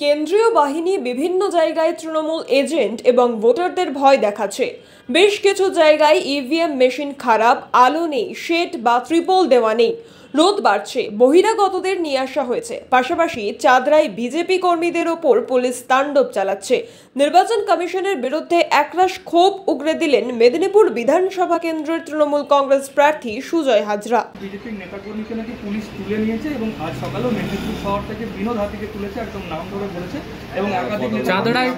কেন্দ্রীয় বাহিনী বিভিন্ন জায়গায় তৃণমূল এজেন্ট এবং ভোটারদের ভয় দেখাচ্ছে। বেশ কিছু জায়গায় ইভিএম মেশিন খারাপ, আলো নেই, শেড বা ত্রিপল দেওয়া নেই, রোদ বাড়ছে, বহিরাগতদের নিয়ে আসা হয়েছে। পাশাপাশি চাঁদরায় বিজেপি কর্মীদের ওপর পুলিশ তাণ্ডব চালাচ্ছে। নির্বাচন কমিশনের বিরুদ্ধে একরাশ ক্ষোভ উগরে দিলেন মেদিনীপুর বিধানসভা কেন্দ্রের তৃণমূল কংগ্রেস প্রার্থী সুজয় হাজরা। বিজেপির নেতাকর্মীকে নাকি পুলিশ তুলে নিয়েছে এবং আজ সকালেও মেদিনীপুর শহর থেকে বিনোদ হাতিকে তুলেছে, একদম নাম ধরে বলেছে। এবং একাধিক চাঁদরায়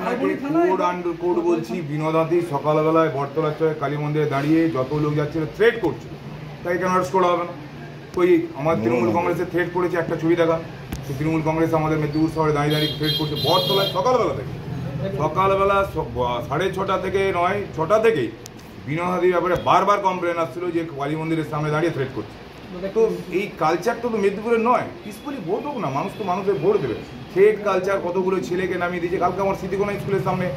কোড বলছি, বিনোদ হাতি সকালবেলায় বটতলা চয়ে কালী মন্দিরে দাঁড়িয়ে যত লোক যাচ্ছিল থ্রেট করছে, তাই কেন অ্যারেস্ট করা হবে না? ওই আমার তৃণমূল কংগ্রেসে থ্রেট করেছে, একটা ছবি দেখান। তৃণমূল কংগ্রেস আমাদের মেদিনীপুর শহরে দাঁড়িয়ে দাঁড়িয়ে থ্রেট করছে বটতলায় সকালবেলা থেকে। সকালবেলা 6:30 থেকে নয় 6টা থেকেই বিনোদ হাতির ব্যাপারে বারবার কমপ্লেন আসছিল যে কালী মন্দিরের সামনে দাঁড়িয়ে থ্রেট করছে। তো এই কালচারটা তো মেদিনীপুরের নয়। পিসফুলি ভোট হোক না, মানুষ তো মানুষের ভোট দেবে। থ্রেট কালচার কতগুলো ছেলেকে নামিয়ে দিয়েছে। কালকে আমার স্মৃতিকোনা স্কুলের সামনে,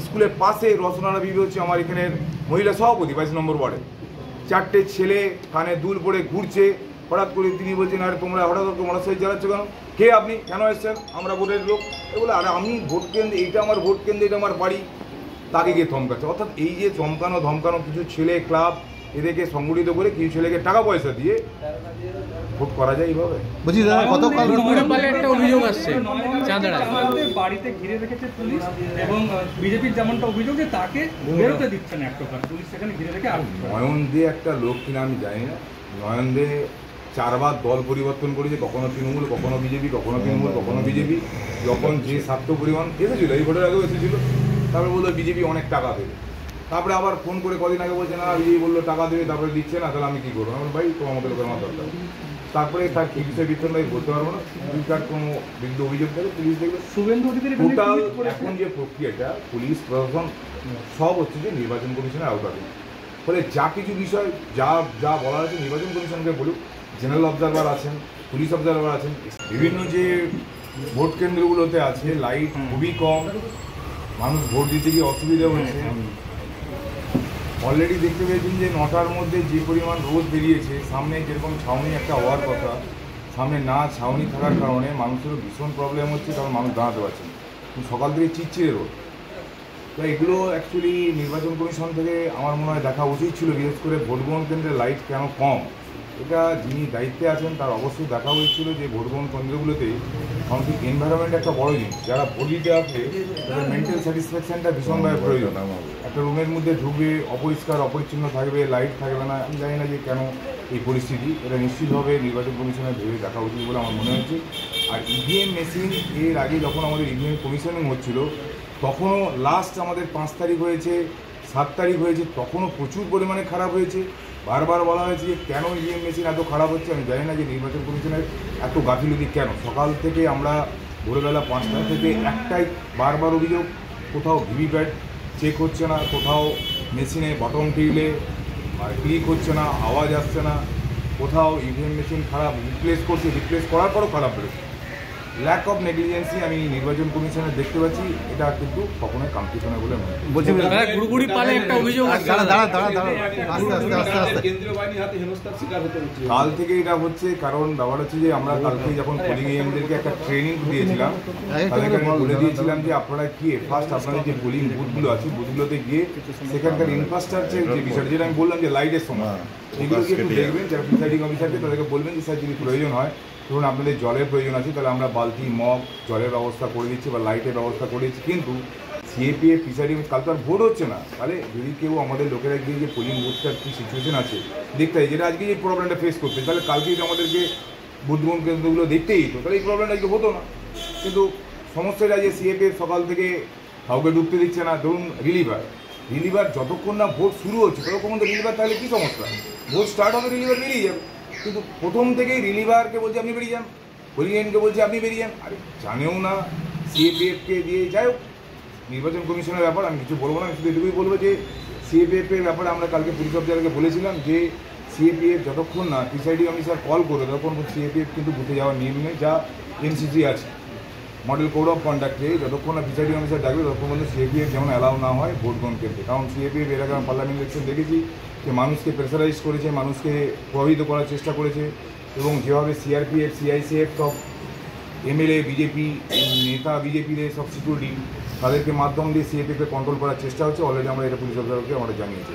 স্কুলের পাশে রসনারা বিবি হচ্ছে আমার এখানের মহিলা সভাপতি 22 নম্বর ওয়ার্ডে, 4টে ছেলে কানে দুল পরে ঘুরছে। হঠাৎ করে তিনি বলছেন, আরে তোমরা হঠাৎ মোটরসাইকেল চালাচ্ছ কেন? কে আপনি? কেন এসছেন? আমরা ভোটের লোক। এগুলো আরে আমি ভোট কেন্দ্রে, এইটা আমার ভোট কেন্দ্রে, এটা আমার বাড়ি, তাকে গিয়ে থমকাচ্ছে। অর্থাৎ এই যে চমকানো ধমকানো কিছু ছেলে ক্লাব, এদেরকে সংগঠিত করে কিছু ছেলেকে টাকা পয়সা দিয়ে ভোট করা যায় এইভাবে। বলছি দাদা, গতকাল একটা অভিযোগ আসছে চাঁদরায় বাড়িতে ঘিরে রেখেছে পুলিশ এবং বিজেপির যেমনটা অভিযোগ যে তাকে বেরোতে দিচ্ছে না, এক প্রকার পুলিশ সেখানে ঘিরে রেখে। আর নয়ন দে একটা লোক কিনা আমি জানি না। নয়ন দে 4বার দল পরিবর্তন করেছে, কখনো তৃণমূল, কখনো বিজেপি, কখনো তৃণমূল, কখনো বিজেপি। যখন যে স্বার্থ পরিমাণ এসেছিল, এই ভোটের আগেও এসেছিল, তারপরে বললো বিজেপি অনেক টাকা দেবে। তারপরে আবার ফোন করে কদিন আগে বলছে না বিজেপি বললো টাকা দেবে, তারপরে দিচ্ছে না, তাহলে আমি কী করবো? আমার ভাই তোমার মতো লোকের আমার দরকার। তারপরে তার কী বিষয় বিতরণ আমি বলতে পারবো না। যদি তার কোনো বিরুদ্ধে অভিযোগ থাকে পুলিশ দেখবে। শুভেন্দু টোটাল এখন যে প্রক্রিয়াটা পুলিশ প্রশাসন সব হচ্ছে যে নির্বাচন কমিশনের আওতাধীন। ফলে যা কিছু বিষয় যা যা বলা আছে নির্বাচন কমিশনকে বলুক। জেনারেল অবজারভার আছেন, পুলিশ অবজারভার আছেন। বিভিন্ন যে ভোট কেন্দ্রগুলোতে আছে লাইট খুবই কম, মানুষ ভোট দিতে গিয়ে অসুবিধা হচ্ছে। অলরেডি দেখতে পেয়েছেন যে 9টার মধ্যে যে পরিমাণ রোদ বেরিয়েছে, সামনে যেরকম ছাউনি একটা হওয়ার কথা, সামনে না ছাউনি থাকার কারণে মানুষেরও ভীষণ প্রবলেম হচ্ছে, কারণ মানুষ দাঁড়াতে পারছে না। সকাল থেকে চিরচিরে রোদ। তো এগুলো অ্যাকচুয়ালি নির্বাচন কমিশন থেকে আমার মনে হয় দেখা উচিত ছিল, বিশেষ করে ভোট গ্রহণ কেন্দ্রে লাইট কেন কম, এটা যিনি দায়িত্বে আছেন তার অবশ্যই দেখা হয়েছিল যে ভোট গ্রহণ কেন্দ্রগুলোতে মানসিক এনভায়রনমেন্ট একটা বড় জিনিস। যারা ভোট দিতে আসবে তাদের মেন্টাল স্যাটিসফ্যাকশনটা ভীষণভাবে প্রয়োজন। একটা রুমের মধ্যে ঢুকবে, অপরিষ্কার অপরিচ্ছন্ন থাকবে, লাইট থাকবে না। আমি জানি না যে কেন এই পরিস্থিতি, এটা নিশ্চিতভাবে নির্বাচন কমিশনের ভেবে দেখা উচিত বলে আমার মনে হচ্ছে। আর ইভিএম মেশিন, এর আগে যখন আমাদের ইভিএম কমিশনিং হচ্ছিল তখনও লাস্ট আমাদের 5 তারিখ হয়েছে, 7 তারিখ হয়েছে, তখনও প্রচুর পরিমাণে খারাপ হয়েছে। বারবার বলা হয়েছে যে কেন ইভিএম মেশিন এত খারাপ হচ্ছে। আমি জানি না যে নির্বাচন কমিশনের এত গাফিলতি কেন। সকাল থেকে আমরা ভোরবেলা 5টা থেকে একটাই বারবার অভিযোগ, কোথাও ভিভিপ্যাট চেক হচ্ছে না, কোথাও মেশিনে বটম টিপলে ক্লিক হচ্ছে না, আওয়াজ আসছে না, কোথাও ইভিএম মেশিন খারাপ, রিপ্লেস করছে, রিপ্লেস করার পরও খারাপ বেরোচ্ছে। ল্যাক অফ নেগলিজেন্সি আমি নির্বাচন কমিশনে দেখতে পাচ্ছি, এটা কিন্তু কখনোই কাম্পিত নয় বলে মনে হয়। বলছি গুড়গুড়ি পালে একটা অভিযোগ কাল থেকে এটা হচ্ছে, কারণ ব্যাপার হচ্ছে যে আমরা কালকে যখন পোলিং এজেন্টদেরকে একটা ট্রেনিং দিয়েছিলাম, তাদেরকে আমি বলে দিয়েছিলাম যে আপনারা গিয়ে ফার্স্ট আপনাদের যে পোলিং বুথগুলো আছে বুথগুলোতে গিয়ে সেখানকার ইনফ্রাস্ট্রাকচার যে বিষয়টা, যেটা আমি বললাম যে লাইটের সময়, এগুলো কি একটু দেখবেন। যারা প্রিসাইডিং অফিসারকে তাদেরকে বলবেন যে স্যার যদি প্রয়োজন হয়, ধরুন আপনাদের জলের প্রয়োজন আছে, তাহলে আমরা বালতি মগ জলের ব্যবস্থা করে দিচ্ছি বা লাইটের ব্যবস্থা করে দিচ্ছি। কিন্তু সিএপিএফ প্রিসাইডিং কাল তো আর ভোট হচ্ছে না, তাহলে যদি কেউ আমাদের লোকেরা গিয়ে যে পোলিং বুথটার কী সিচুয়েশন আছে দেখতে হয়, যেটা আজকে এই প্রবলেমটা ফেস করতে, তাহলে কালকে যদি আমাদেরকে ভোট গ্রহণ কেন্দ্রগুলো দেখতেই হতো, তাহলে এই প্রবলেমটা আজকে হতো না। কিন্তু সমস্যাটা যে সিএপিএফ সকাল থেকে কাউকে ঢুকতে দিচ্ছে না। ধরুন রিলিভার যতক্ষণ না ভোট শুরু হচ্ছে ততক্ষণ তো রিলিভার, তাহলে কী সমস্যা? ভোট স্টার্ট হবে, রিলিভার বেরিয়ে যাবে। কিন্তু প্রথম থেকেই রিলিভারকে বলছে আপনি বেরিয়ে যান, পোলিং এজেন্টকে বলছে আপনি বেরিয়ে যান। আরে জানেও না সিএপিএফকে দিয়ে। যাই হোক, নির্বাচন কমিশনের ব্যাপার আমি কিছু বলবো না, শুধু এটুকুই বলবো যে সিএপিএফের ব্যাপারে আমরা কালকে পুলিশ অফিসারকে বলেছিলাম যে সিএপিএফ যতক্ষণ না প্রিসাইডিং অফিসার কল করবে ততক্ষণ সিএপিএফ কিন্তু বুথে যাওয়ার নিয়ম নেই, যা এনসিসি আছে মডেল কোড অফ কন্ডাক্টে। যতক্ষণ না প্রিসাইডিং অফিসার ডাকবে ততক্ষণ পর্যন্ত সিএপিএফ যেমন অ্যালাউ না হয় ভোট গ্রহণ কেন্দ্রে। কারণ সিএপিএফ এর আগে পার্লামেন্ট ইলেকশন দেখেছি যে মানুষকে প্রেসারাইজ করেছে, মানুষকে প্রভাবিত করার চেষ্টা করেছে, এবং যেভাবে সিআরপিএফ সিআইসিএফ সব এমএলএ বিজেপি নেতা বিজেপির সব সিকিউরিটি তাদেরকে মাধ্যম দিয়ে সিএপিএফকে কন্ট্রোল করার চেষ্টা হচ্ছে। অলরেডি আমরা এটা পুলিশ অফিসারকে আমরা জানিয়েছি।